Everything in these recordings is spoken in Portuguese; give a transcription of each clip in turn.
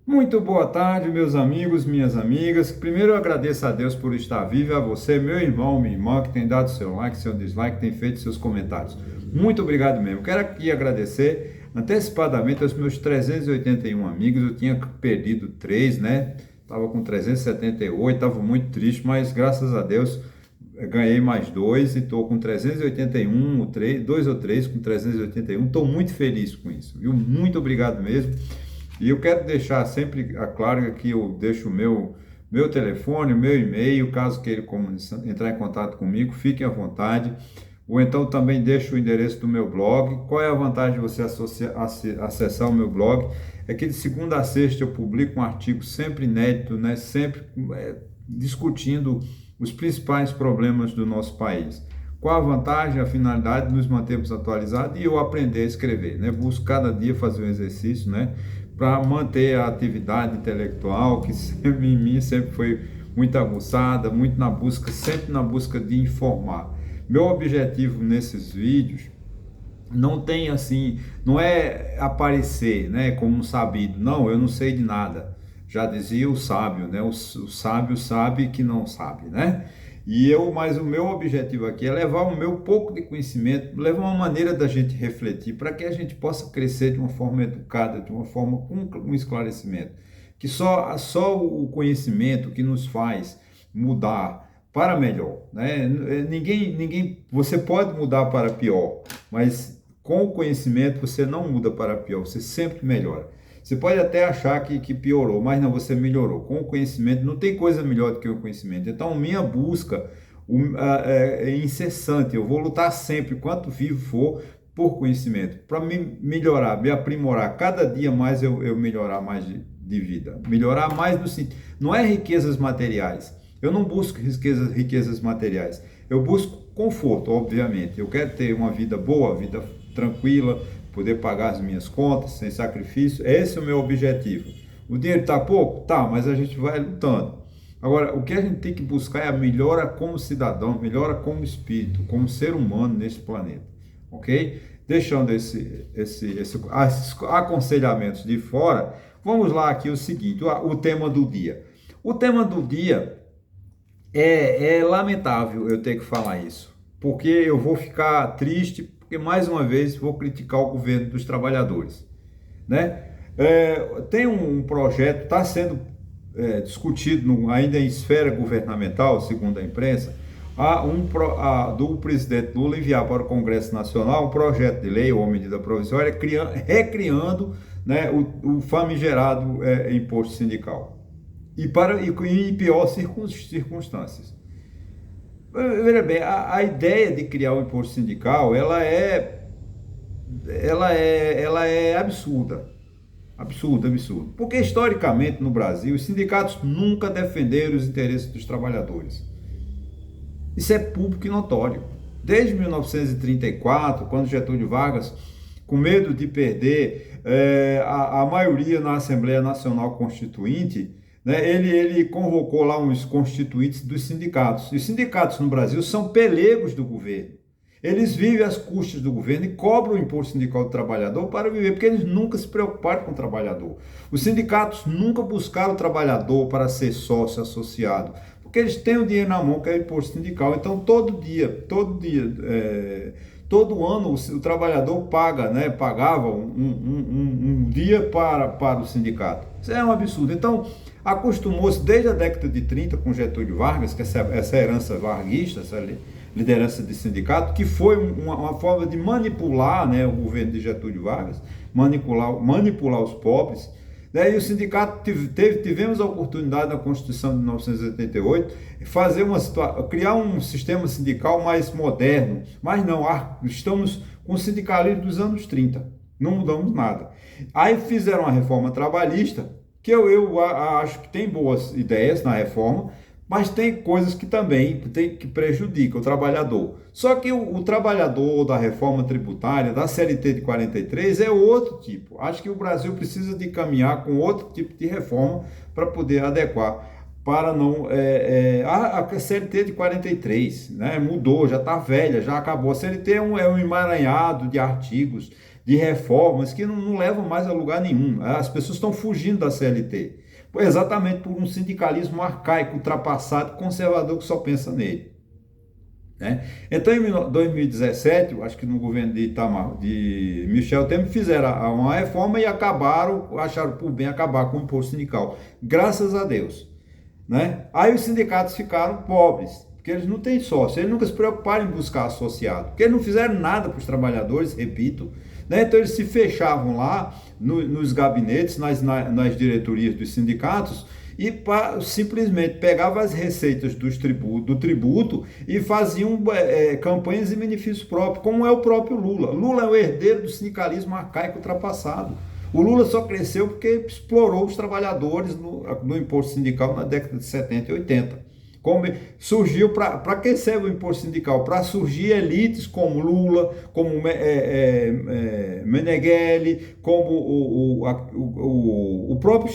Muito boa tarde, meus amigos, minhas amigas. Primeiro eu agradeço a Deus por estar vivo, a você, meu irmão, minha irmã, que tem dado seu like, seu dislike, tem feito seus comentários. Muito obrigado mesmo. Quero aqui agradecer antecipadamente aos meus 381 amigos. Eu tinha perdido 3, né? Estava com 378, estava muito triste, mas graças a Deus ganhei mais 2 e estou com 381, o 3, 2 ou 3 com 381. Estou muito feliz com isso, viu? Muito obrigado mesmo. E eu quero deixar sempre claro que eu deixo o meu telefone, o meu e-mail, caso queira entrar em contato comigo, fiquem à vontade. Ou então também deixo o endereço do meu blog. Qual é a vantagem de você acessar o meu blog? É que de segunda a sexta eu publico um artigo sempre inédito, né? Sempre discutindo os principais problemas do nosso país. Qual a vantagem, a finalidade de nos mantermos atualizados e eu aprender a escrever, né? Busco cada dia fazer um exercício, né? Para manter a atividade intelectual, que sempre, em mim sempre foi muito aguçada, muito na busca, sempre na busca de informar. Meu objetivo nesses vídeos não tem assim, não é aparecer, né, como um sabido. Não, eu não sei de nada. Já dizia o sábio, né? O sábio sabe que não sabe, né? Mas o meu objetivo aqui é levar o meu pouco de conhecimento, levar uma maneira da gente refletir, para que a gente possa crescer de uma forma educada, de uma forma com um esclarecimento. Que só o conhecimento que nos faz mudar para melhor, né? Você pode mudar para pior, mas com o conhecimento você não muda para pior, você sempre melhora. Você pode até achar que piorou, mas não, você melhorou. Com o conhecimento, não tem coisa melhor do que o conhecimento. Então, minha busca é incessante. Eu vou lutar sempre, quanto vivo for, por conhecimento, para me melhorar, me aprimorar. Cada dia mais eu melhorar mais de vida. Melhorar mais no sentido. Não é riquezas materiais. Eu não busco riquezas materiais. Eu busco conforto, obviamente. Eu quero ter uma vida boa, vida tranquila, poder pagar as minhas contas sem sacrifício. Esse é o meu objetivo. O dinheiro está pouco? Tá, mas a gente vai lutando. Agora, o que a gente tem que buscar é a melhora como cidadão, melhora como espírito, como ser humano neste planeta. Ok? Deixando esses aconselhamentos de fora, vamos lá aqui o seguinte, o tema do dia. O tema do dia é lamentável eu ter que falar isso, porque eu vou ficar triste, porque mais uma vez vou criticar o governo dos trabalhadores, né? Tem um projeto, está sendo discutido ainda em esfera governamental, segundo a imprensa, do presidente Lula enviar para o Congresso Nacional um projeto de lei ou uma medida provisória recriando, né, o famigerado imposto sindical e em piores circunstâncias. Veja bem, a ideia de criar o imposto sindical, ela é absurda. Absurdo, absurdo. Porque historicamente no Brasil, os sindicatos nunca defenderam os interesses dos trabalhadores. Isso é público e notório. Desde 1934, quando Getúlio Vargas, com medo de perder a maioria na Assembleia Nacional Constituinte, né, ele convocou lá uns constituintes dos sindicatos. E os sindicatos no Brasil são pelegos do governo. Eles vivem às custas do governo e cobram o imposto sindical do trabalhador para viver, porque eles nunca se preocuparam com o trabalhador. Os sindicatos nunca buscaram o trabalhador para ser sócio associado, porque eles têm o dinheiro na mão, que é o imposto sindical. Então, todo ano o trabalhador pagava um dia para o sindicato. Isso é um absurdo. Então, acostumou-se desde a década de 30 com Getúlio Vargas, que essa herança varguista, essa liderança de sindicato, que foi uma forma de manipular, né, o governo de Getúlio Vargas, manipular os pobres. Daí o sindicato tivemos a oportunidade na Constituição de 1988 criar um sistema sindical mais moderno, mas não, estamos com o sindicalismo dos anos 30, não mudamos nada. Aí fizeram uma reforma trabalhista, que eu acho que tem boas ideias na reforma, mas tem coisas que também que prejudicam o trabalhador. Só que o trabalhador da reforma tributária, da CLT de 43, é outro tipo. Acho que o Brasil precisa de caminhar com outro tipo de reforma para poder adequar. Para não. A CLT de 43, né, mudou, já está velha, já acabou. A CLT é um emaranhado de artigos de reformas que não levam mais a lugar nenhum. As pessoas estão fugindo da CLT, exatamente por um sindicalismo arcaico, ultrapassado, conservador que só pensa nele. Né? Então, em 2017, acho que no governo de Michel Temer, fizeram uma reforma e acharam por bem acabar com o imposto sindical. Graças a Deus. Né? Aí os sindicatos ficaram pobres, porque eles não têm sócio, eles nunca se preocuparam em buscar associado, porque eles não fizeram nada para os trabalhadores, repito. Né? Então eles se fechavam lá nos gabinetes, nas diretorias dos sindicatos, e simplesmente pegavam as receitas do tributo e faziam campanhas em benefício próprio, como é o próprio Lula. Lula é o herdeiro do sindicalismo arcaico ultrapassado. O Lula só cresceu porque explorou os trabalhadores no imposto sindical na década de 70 e 80. Surgiu para que serve o imposto sindical? Para surgir elites como Lula, como Meneghelli, como o próprio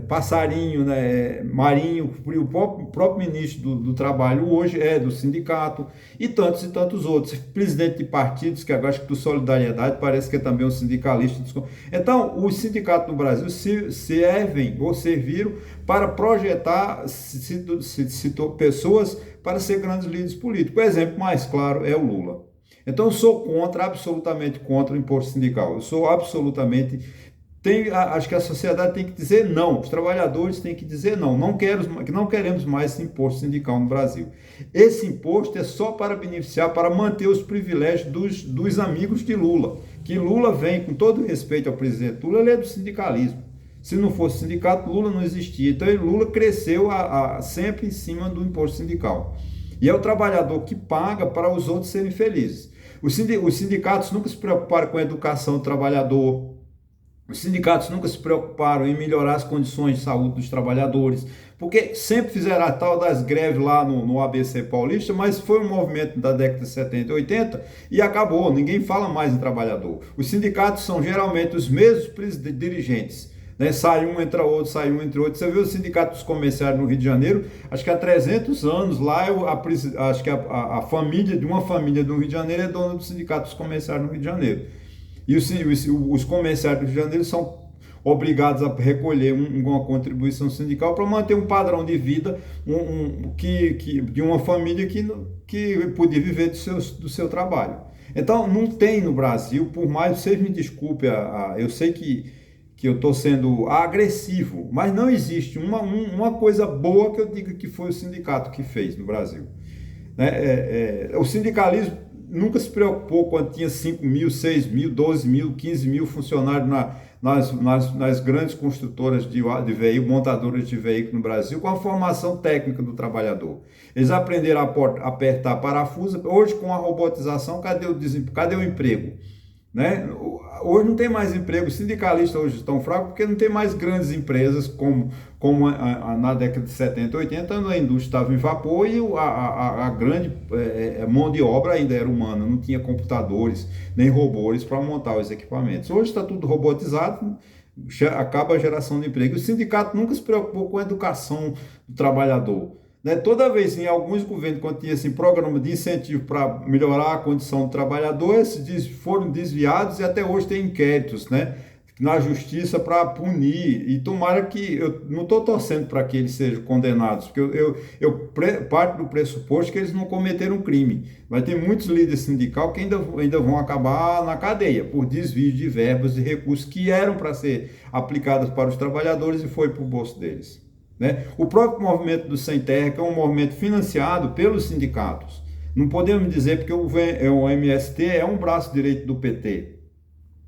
Passarinho, né, Marinho, o próprio ministro do Trabalho hoje é do sindicato, e tantos outros, presidente de partidos, que agora acho que do Solidariedade parece que é também um sindicalista. Então, os sindicatos no Brasil servem ou serviram para projetar pessoas para ser grandes líderes políticos. O exemplo mais claro é o Lula. Então eu sou absolutamente contra o imposto sindical. Eu sou absolutamente... acho que a sociedade tem que dizer não, os trabalhadores têm que dizer não, não queremos mais esse imposto sindical no Brasil. Esse imposto é só para beneficiar, para manter os privilégios dos amigos de Lula, que Lula vem, com todo respeito ao presidente Lula, ele é do sindicalismo. Se não fosse sindicato, Lula não existia. Então, Lula cresceu sempre em cima do imposto sindical. E é o trabalhador que paga para os outros serem felizes. Os sindicatos nunca se preocuparam com a educação do trabalhador. Os sindicatos nunca se preocuparam em melhorar as condições de saúde dos trabalhadores, porque sempre fizeram a tal das greves lá no ABC Paulista, mas foi um movimento da década de 70 e 80 e acabou. Ninguém fala mais em trabalhador. Os sindicatos são geralmente os mesmos dirigentes. Né? Sai um, entra outro, sai um, entra outro. Você vê o Sindicato dos Comerciários no Rio de Janeiro, acho que há 300 anos lá, acho que a família de uma família do Rio de Janeiro é dona do Sindicato dos Comerciários no Rio de Janeiro. E os comerciários do Rio de Janeiro são obrigados a recolher uma contribuição sindical para manter um padrão de vida de uma família que podia viver do seu trabalho. Então, não tem no Brasil, por mais, vocês me desculpem, eu sei que eu estou sendo agressivo, mas não existe uma coisa boa que eu diga que foi o sindicato que fez no Brasil. O sindicalismo nunca se preocupou quando tinha 5 mil, 6 mil, 12 mil, 15 mil funcionários nas grandes construtoras de veículos, montadoras de veículos no Brasil, com a formação técnica do trabalhador. Eles aprenderam a apertar parafuso. Hoje, com a robotização, cadê o emprego? Né? Hoje não tem mais emprego, os sindicalistas hoje estão fracos porque não tem mais grandes empresas como na década de 70 e 80, a indústria estava em vapor e a grande mão de obra ainda era humana, não tinha computadores nem robôs para montar os equipamentos. Hoje está tudo robotizado, acaba a geração de emprego. O sindicato nunca se preocupou com a educação do trabalhador. Né? Toda vez em alguns governos, quando tinha assim, programa de incentivo para melhorar a condição do trabalhador, esses foram desviados e até hoje tem inquéritos, né, na justiça para punir. E tomara que, eu não estou torcendo para que eles sejam condenados, porque eu parto do pressuposto que eles não cometeram crime. Vai ter muitos líderes sindicais que ainda vão acabar na cadeia por desvio de verbas e recursos que eram para ser aplicados para os trabalhadores e foi para o bolso deles. Né? O próprio movimento do Sem Terra, que é um movimento financiado pelos sindicatos, não podemos dizer porque o MST é um braço direito do PT,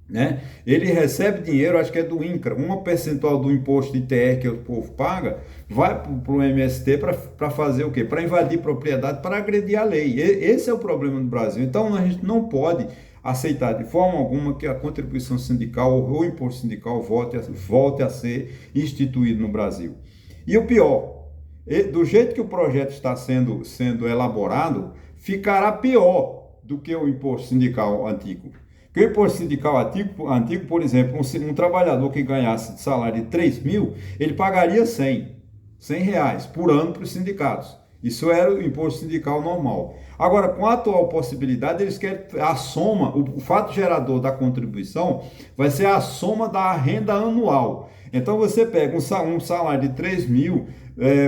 né? Ele recebe dinheiro, acho que é do INCRA, uma percentual do imposto de ITR que o povo paga, vai para o MST para fazer o quê? Para invadir propriedade, para agredir a lei. Esse é o problema no Brasil. Então a gente não pode aceitar de forma alguma que a contribuição sindical ou o imposto sindical volte a ser instituído no Brasil. E o pior, do jeito que o projeto está sendo elaborado, ficará pior do que o imposto sindical antigo. Porque o imposto sindical antigo, por exemplo, um trabalhador que ganhasse de salário de 3 mil, ele pagaria 100 reais por ano para os sindicatos. Isso era o imposto sindical normal. Agora, com a atual possibilidade, eles querem a soma, o fato gerador da contribuição vai ser a soma da renda anual. Então, você pega um salário de 3 mil,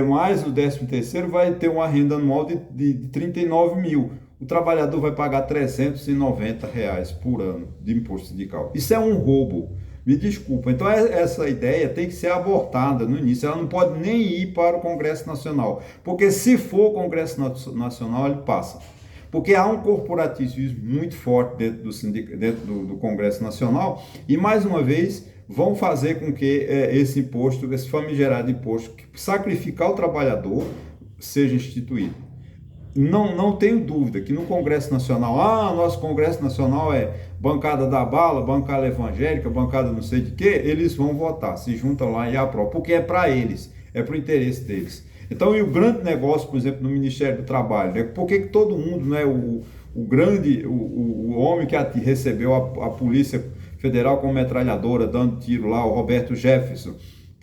mais o 13º, vai ter uma renda anual de 39 mil. O trabalhador vai pagar R$ 390 por ano de imposto sindical. Isso é um roubo. Me desculpa. Então, essa ideia tem que ser abortada no início. Ela não pode nem ir para o Congresso Nacional. Porque se for o Congresso Nacional, ele passa. Porque há um corporativismo muito forte dentro do Congresso Nacional. E, mais uma vez, vão fazer com que esse imposto, esse famigerado imposto, que sacrificar o trabalhador, seja instituído. Não tenho dúvida que no Congresso Nacional, nosso Congresso Nacional é bancada da bala, bancada evangélica, bancada não sei de quê, eles vão votar, se juntam lá e aprovam, porque é para eles, é para o interesse deles. Então, e o grande negócio, por exemplo, no Ministério do Trabalho, né? Por que todo mundo, né, o homem que recebeu a Polícia Federal com metralhadora, dando tiro lá, o Roberto Jefferson,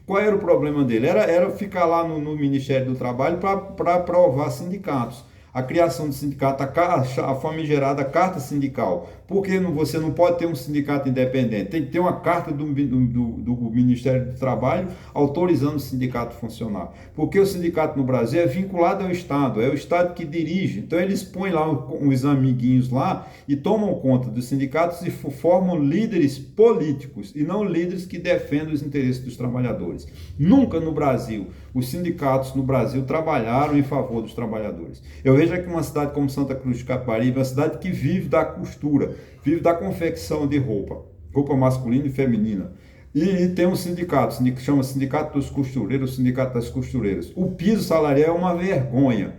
qual era o problema dele? Era ficar lá no Ministério do Trabalho para aprovar sindicatos. A criação do sindicato, a famigerada carta sindical. Por que você não pode ter um sindicato independente? Tem que ter uma carta do Ministério do Trabalho autorizando o sindicato a funcionar. Porque o sindicato no Brasil é vinculado ao Estado, é o Estado que dirige. Então eles põem lá os amiguinhos lá e tomam conta dos sindicatos e formam líderes políticos e não líderes que defendem os interesses dos trabalhadores. Nunca no Brasil, os sindicatos no Brasil trabalharam em favor dos trabalhadores. Eu vejo aqui uma cidade como Santa Cruz de Caparibe, uma cidade que vive da costura, vive da confecção de roupa masculina e feminina. E tem um sindicato que chama Sindicato dos Costureiros, Sindicato das Costureiras. O piso salarial é uma vergonha,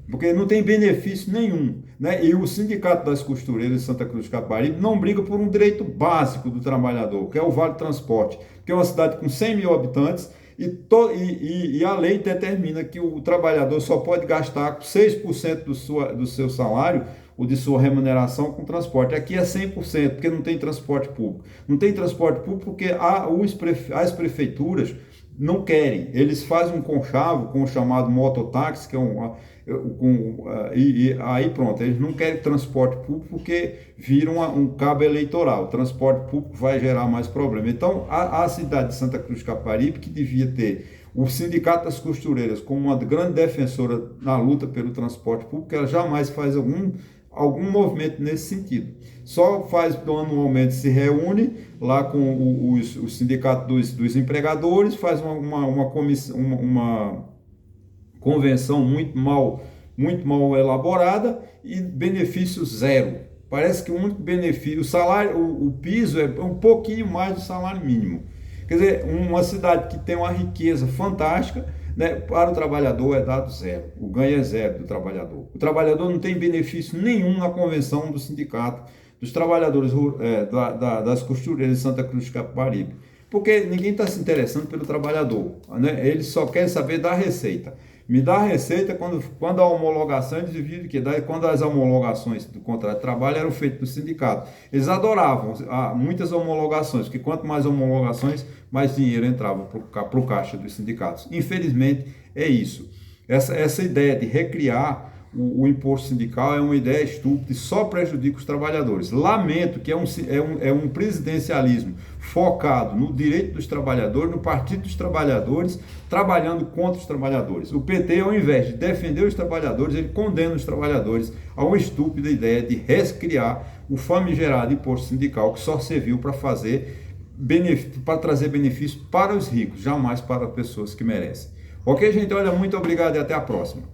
porque não tem benefício nenhum, né? E o Sindicato das Costureiras de Santa Cruz de Caparibe não briga por um direito básico do trabalhador, que é o Vale Transporte, que é uma cidade com 100 mil habitantes, e a lei determina que o trabalhador só pode gastar 6% do seu salário ou de sua remuneração com transporte. Aqui é 100%, porque não tem transporte público. Não tem transporte público porque as prefeituras não querem. Eles fazem um conchavo com o chamado mototáxi, que é aí pronto, eles não querem transporte público porque viram um cabo eleitoral. O transporte público vai gerar mais problema. Então, a cidade de Santa Cruz de Caparibe, que devia ter o Sindicato das Costureiras como uma grande defensora na luta pelo transporte público, ela jamais faz algum movimento nesse sentido. Só faz anualmente, se reúne lá com o Sindicato dos Empregadores, faz uma convenção muito mal elaborada e benefício zero. Parece que o único benefício, o salário, o piso é um pouquinho mais do salário mínimo. Quer dizer, uma cidade que tem uma riqueza fantástica, né, para o trabalhador é dado zero, o ganho é zero do trabalhador. O trabalhador não tem benefício nenhum na convenção do sindicato dos trabalhadores das costureiras de Santa Cruz de Caparibe, porque ninguém está se interessando pelo trabalhador, né? Eles só querem saber da receita. Me dá a receita quando a homologação, eles dividem que quando as homologações do contrato de trabalho eram feitas do sindicato. Eles adoravam muitas homologações, porque quanto mais homologações, mais dinheiro entrava para o caixa dos sindicatos. Infelizmente, é isso. Essa ideia de recriar o imposto sindical é uma ideia estúpida e só prejudica os trabalhadores. Lamento que é um presidencialismo focado no direito dos trabalhadores, no Partido dos Trabalhadores, trabalhando contra os trabalhadores. O PT, ao invés de defender os trabalhadores, ele condena os trabalhadores a uma estúpida ideia de recriar o famigerado imposto sindical, que só serviu para trazer benefício para os ricos, jamais para pessoas que merecem. Ok, gente? Olha, muito obrigado e até a próxima.